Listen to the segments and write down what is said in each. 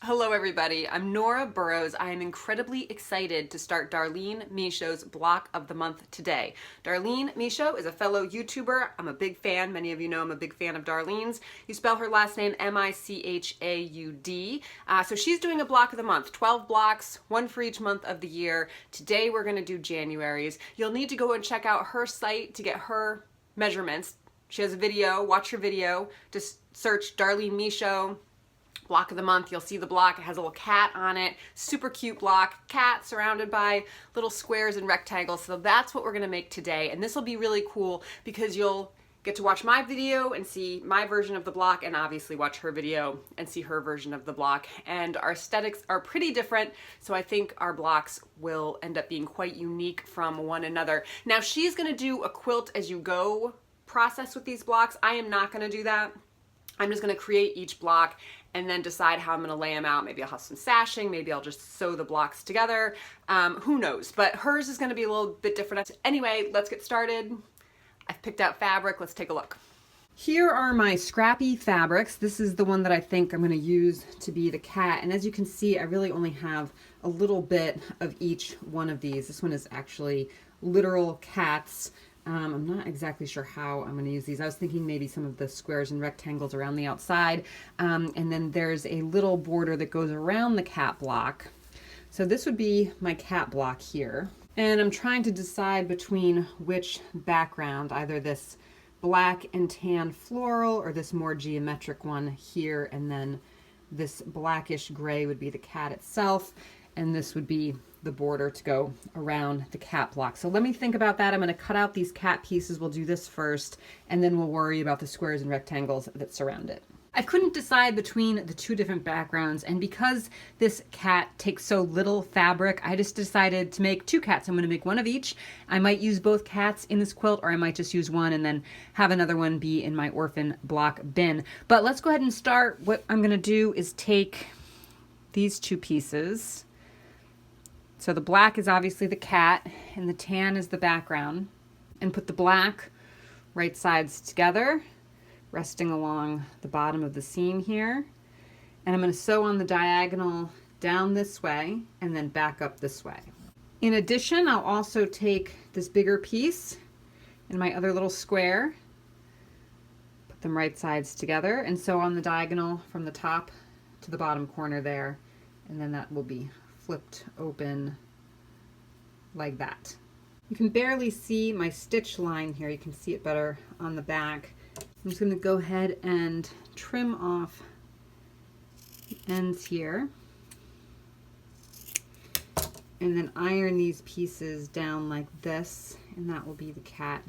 Hello everybody, I'm Nora Burrows. I am incredibly excited to start Darlene Michaud's Block of the Month today. Darlene Michaud is a fellow YouTuber. I'm a big fan. Many of you know I'm a big fan of Darlene's. You spell her last name Michaud. So she's doing a block of the month, 12 blocks, one for each month of the year. Today we're gonna do January's. You'll need to go and check out her site to get her measurements. She has a video, watch her video. Just search Darlene Michaud. Block of the month. You'll see the block. It has a little cat on it. Super cute block. Cat surrounded by little squares and rectangles. So that's what we're going to make today. And this will be really cool because you'll get to watch my video and see my version of the block, and obviously watch her video and see her version of the block. And our aesthetics are pretty different, so I think our blocks will end up being quite unique from one another. Now she's going to do a quilt as you go process with these blocks. I am not going to do that. I'm just going to create each block and then decide how I'm going to lay them out. Maybe I'll have some sashing, maybe I'll just sew the blocks together. Who knows? But hers is going to be a little bit different. Anyway, let's get started. I've picked out fabric. Let's take a look. Here are my Scrappy Fabrics. This is the one that I think I'm going to use to be the cat. And as you can see, I really only have a little bit of each one of these. This one is actually literal cats. I'm not exactly sure how I'm going to use these. I was thinking maybe some of the squares and rectangles around the outside. And then there's a little border that goes around the cat block. So this would be my cat block here. And I'm trying to decide between which background, either this black and tan floral or this more geometric one here. And then this blackish gray would be the cat itself. And this would be the border to go around the cat block. So let me think about that. I'm going to cut out these cat pieces. We'll do this first, and then we'll worry about the squares and rectangles that surround it. I couldn't decide between the two different backgrounds, and because this cat takes so little fabric, I just decided to make two cats. I'm going to make one of each. I might use both cats in this quilt, or I might just use one and then have another one be in my orphan block bin. But let's go ahead and start. What I'm going to do is take these two pieces. So the black is obviously the cat and the tan is the background, and put the black right sides together, resting along the bottom of the seam here. And I'm going to sew on the diagonal down this way and then back up this way. In addition, I'll also take this bigger piece and my other little square, put them right sides together and sew on the diagonal from the top to the bottom corner there. And then that will be flipped open like that. You can barely see my stitch line here. You can see it better on the back. I'm just going to go ahead and trim off the ends here and then iron these pieces down like this, and that will be the cat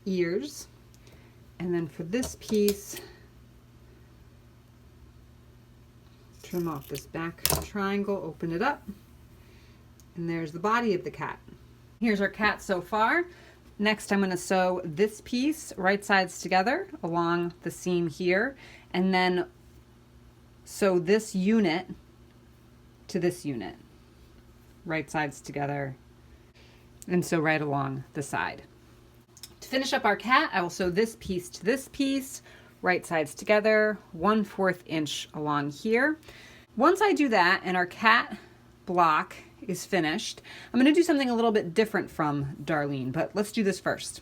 ears. And then for this piece, trim off this back triangle, open it up, and there's the body of the cat. Here's our cat so far. Next, I'm going to sew this piece right sides together along the seam here, and then sew this unit to this unit, right sides together, and sew right along the side. To finish up our cat, I will sew this piece to this piece, right sides together, 1/4 inch along here. Once I do that and our cat block is finished, I'm going to do something a little bit different from Darlene, but let's do this first.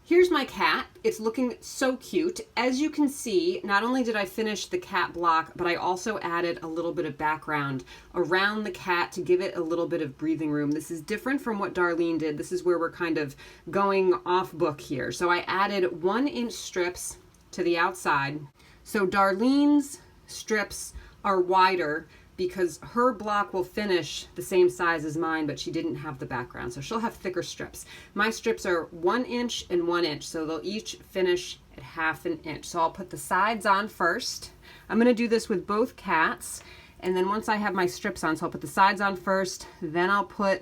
Here's my cat. It's looking so cute. As you can see, not only did I finish the cat block, but I also added a little bit of background around the cat to give it a little bit of breathing room. This is different from what Darlene did. This is where we're kind of going off book here. So I added 1-inch strips to the outside. So Darlene's strips are wider because her block will finish the same size as mine, but she didn't have the background, so she'll have thicker strips. My strips are 1 inch and 1 inch, so they'll each finish at 1/2 inch. So I'll put the sides on first. I'm going to do this with both cats, and then once I have my strips on, so I'll put the sides on first, then I'll put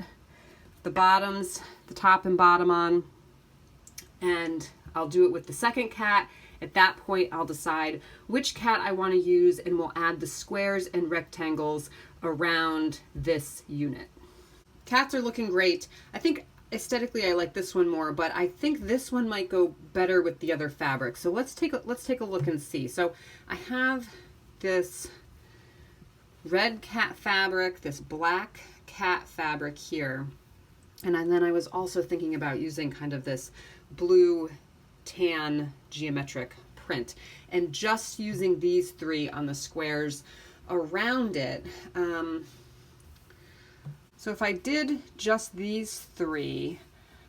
the bottoms, the top and bottom on, and I'll do it with the second cat. At that point, I'll decide which cat I want to use, and we'll add the squares and rectangles around this unit. Cats are looking great. I think aesthetically I like this one more, but I think this one might go better with the other fabric. So let's take a look and see. So I have this red cat fabric, this black cat fabric here. And then I was also thinking about using kind of this blue tan geometric print and just using these three on the squares around it. So if I did just these three,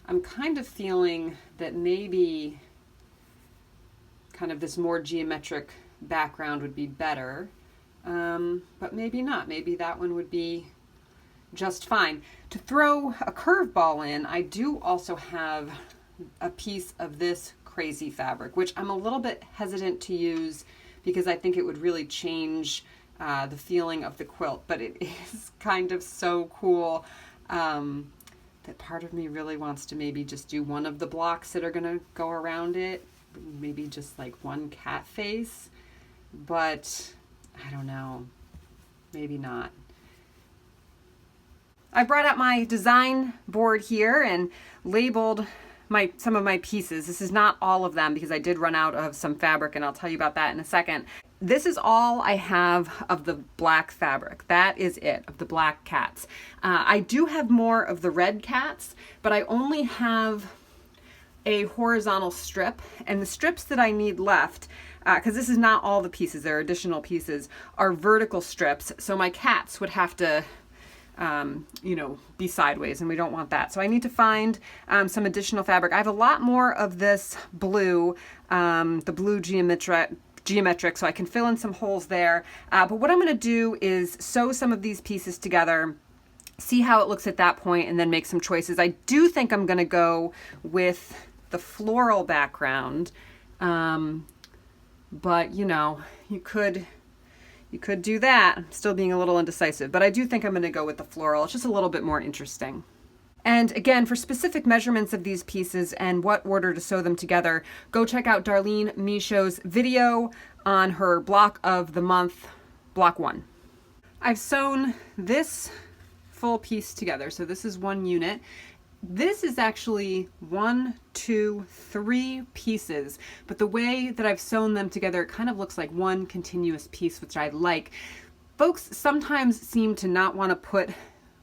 I'm kind of feeling that maybe kind of this more geometric background would be better, but maybe not. Maybe that one would be just fine. To throw a curveball in, I do also have a piece of this crazy fabric, which I'm a little bit hesitant to use because I think it would really change the feeling of the quilt, but it is kind of so cool that part of me really wants to maybe just do one of the blocks that are gonna go around it, maybe just like one cat face, but I don't know, maybe not. I brought out my design board here and labeled some of my pieces. This is not all of them because I did run out of some fabric, and I'll tell you about that in a second. This is all I have of the black fabric. That is it, of the black cats. I do have more of the red cats, but I only have a horizontal strip, and the strips that I need left, because this is not all the pieces, there are additional pieces, are vertical strips, so my cats would have to you know, be sideways, and we don't want that. So I need to find some additional fabric. I have a lot more of this blue, the blue geometric, so I can fill in some holes there. But what I'm going to do is sew some of these pieces together, see how it looks at that point, and then make some choices. I do think I'm going to go with the floral background, but you know, you could do that. I'm still being a little indecisive, but I do think I'm going to go with the floral. It's just a little bit more interesting. And again, for specific measurements of these pieces and what order to sew them together, go check out Darlene Michaud's video on her block of the month, block 1. I've sewn this full piece together. So this is one unit. This is actually 1, 2, 3 pieces, but the way that I've sewn them together, it kind of looks like one continuous piece, which I like. Folks sometimes seem to not want to put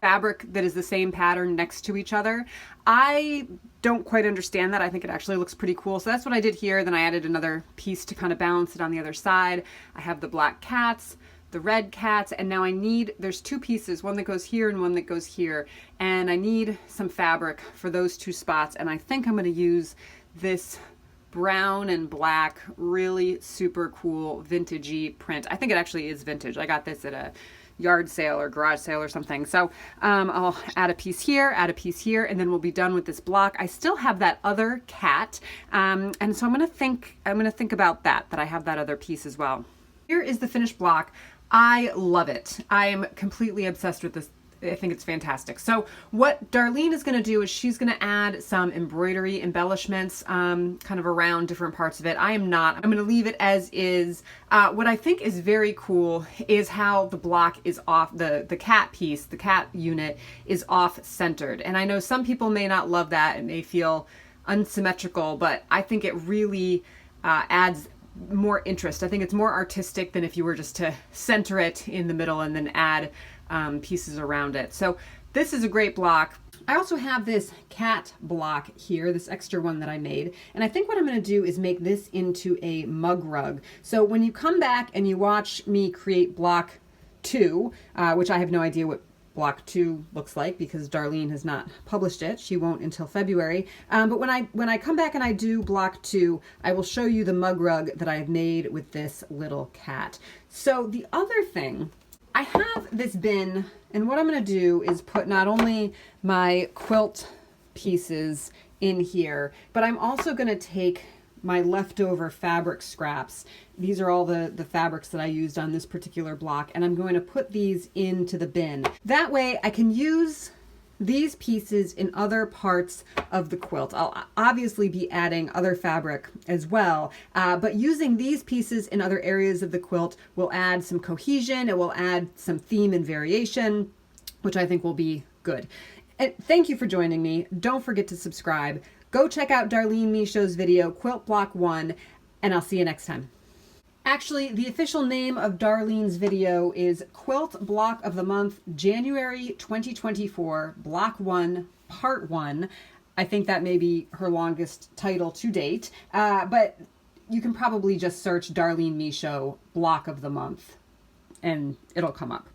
fabric that is the same pattern next to each other. I don't quite understand that. I think it actually looks pretty cool. So that's what I did here. Then I added another piece to kind of balance it on the other side. I have the black cats, the red cats, and now there's 2 pieces, one that goes here and one that goes here, and I need some fabric for those 2 spots, and I think I'm going to use this brown and black, really super cool vintagey print. I think it actually is vintage. I got this at a yard sale or garage sale or something. So I'll add a piece here, and then we'll be done with this block. I still have that other cat, and so I'm going to think about that I have that other piece as well. Here is the finished block. I love it. I am completely obsessed with this. I think it's fantastic. So what Darlene is going to do is she's going to add some embroidery embellishments kind of around different parts of it. I am not. I'm going to leave it as is. What I think is very cool is how the block is off, the cat piece, the cat unit is off centered. And I know some people may not love that and may feel unsymmetrical, but I think it really adds more interest. I think it's more artistic than if you were just to center it in the middle and then add pieces around it. So this is a great block. I also have this cat block here, this extra one that I made, and I think what I'm going to do is make this into a mug rug. So when you come back and you watch me create block 2, which I have no idea what block 2 looks like because Darlene has not published it. She won't until February. But when I come back and I do block 2, I will show you the mug rug that I have made with this little cat. So the other thing, I have this bin, and what I'm going to do is put not only my quilt pieces in here, but I'm also going to take my leftover fabric scraps. These are all the fabrics that I used on this particular block, and I'm going to put these into the bin. That way I can use these pieces in other parts of the quilt. I'll obviously be adding other fabric as well, but using these pieces in other areas of the quilt will add some cohesion, it will add some theme and variation, which I think will be good. And thank you for joining me. Don't forget to subscribe. Go check out Darlene Michaud's video, Quilt Block 1, and I'll see you next time. Actually, the official name of Darlene's video is Quilt Block of the Month, January 2024, Block 1, Part 1. I think that may be her longest title to date, but you can probably just search Darlene Michaud Block of the Month and it'll come up.